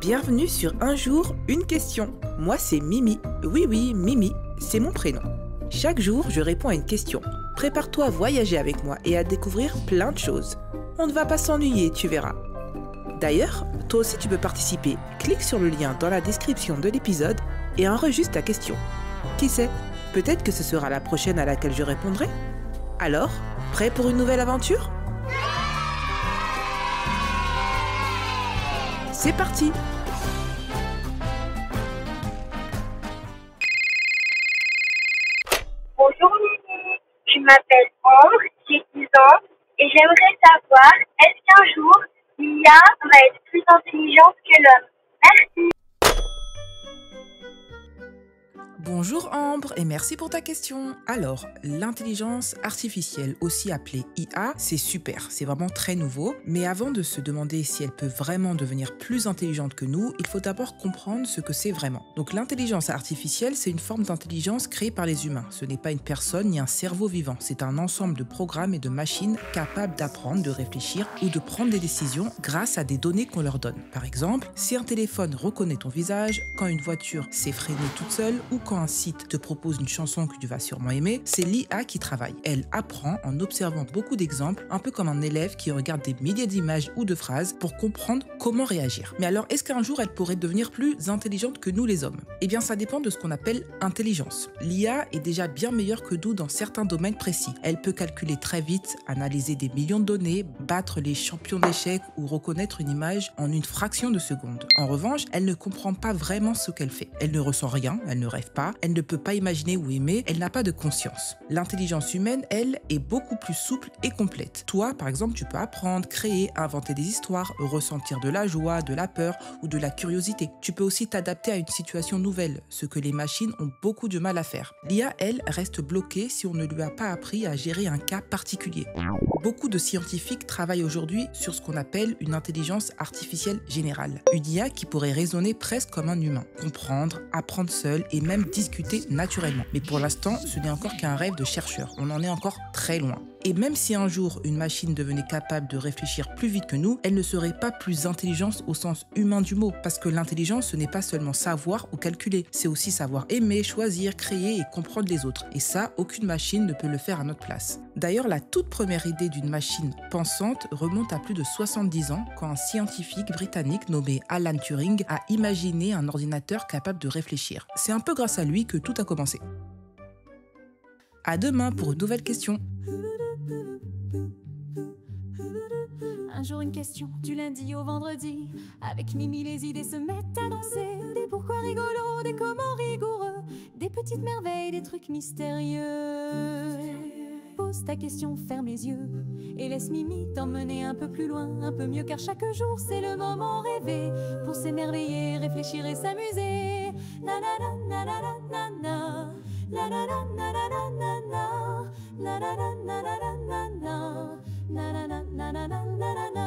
Bienvenue sur Un jour, une question. Moi, c'est Mimi. Oui, Mimi, c'est mon prénom. Chaque jour, je réponds à une question. Prépare-toi à voyager avec moi et à découvrir plein de choses. On ne va pas s'ennuyer, tu verras. D'ailleurs, toi aussi tu peux participer. Clique sur le lien dans la description de l'épisode et enregistre ta question. Qui sait, peut-être que ce sera la prochaine à laquelle je répondrai. Alors, prêt pour une nouvelle aventure ? C'est parti ! Bonjour Mimi, je m'appelle Ambre, j'ai 10 ans et j'aimerais savoir, est-ce qu'un jour l'IA va être plus intelligente que l'homme? Merci. Bonjour Ambre et merci pour ta question. Alors, l'intelligence artificielle, aussi appelée IA, c'est super, c'est vraiment très nouveau. Mais avant de se demander si elle peut vraiment devenir plus intelligente que nous, il faut d'abord comprendre ce que c'est vraiment. Donc l'intelligence artificielle, c'est une forme d'intelligence créée par les humains. Ce n'est pas une personne ni un cerveau vivant, c'est un ensemble de programmes et de machines capables d'apprendre, de réfléchir ou de prendre des décisions grâce à des données qu'on leur donne. Par exemple, si un téléphone reconnaît ton visage, quand une voiture s'est freinée toute seule ou quand un site te propose une chanson que tu vas sûrement aimer, c'est l'IA qui travaille. Elle apprend en observant beaucoup d'exemples, un peu comme un élève qui regarde des milliers d'images ou de phrases pour comprendre comment réagir. Mais alors, est-ce qu'un jour elle pourrait devenir plus intelligente que nous les hommes ? Eh bien, ça dépend de ce qu'on appelle intelligence. L'IA est déjà bien meilleure que nous dans certains domaines précis. Elle peut calculer très vite, analyser des millions de données, battre les champions d'échecs ou reconnaître une image en une fraction de seconde. En revanche, elle ne comprend pas vraiment ce qu'elle fait. Elle ne ressent rien, elle ne rêve pas, elle ne peut pas imaginer ou aimer, elle n'a pas de conscience. L'intelligence humaine, elle, est beaucoup plus souple et complète. Toi, par exemple, tu peux apprendre, créer, inventer des histoires, ressentir de la joie, de la peur ou de la curiosité. Tu peux aussi t'adapter à une situation nouvelle, ce que les machines ont beaucoup de mal à faire. L'IA, elle, reste bloquée si on ne lui a pas appris à gérer un cas particulier. Beaucoup de scientifiques travaillent aujourd'hui sur ce qu'on appelle une intelligence artificielle générale. Une IA qui pourrait raisonner presque comme un humain, comprendre, apprendre seul et même discuter naturellement. Mais pour l'instant, ce n'est encore qu'un rêve de chercheur. On en est encore très loin. Et même si un jour une machine devenait capable de réfléchir plus vite que nous, elle ne serait pas plus intelligente au sens humain du mot. Parce que l'intelligence, ce n'est pas seulement savoir ou calculer, c'est aussi savoir aimer, choisir, créer et comprendre les autres. Et ça, aucune machine ne peut le faire à notre place. D'ailleurs, la toute première idée d'une machine pensante remonte à plus de 70 ans quand un scientifique britannique nommé Alan Turing a imaginé un ordinateur capable de réfléchir. C'est un peu grâce à lui que tout a commencé. À demain pour une nouvelle question. Un jour une question, du lundi au vendredi. Avec Mimi, les idées se mettent à danser. Des pourquoi rigolos, des comment rigoureux. Des petites merveilles, des trucs mystérieux. Pose ta question, ferme les yeux et laisse Mimi t'emmener un peu plus loin, un peu mieux, car chaque jour c'est le moment rêvé pour s'émerveiller, réfléchir et s'amuser. Na na na na na na na. La la la na na na na na. La la la na na na na na. Na na na na na na na.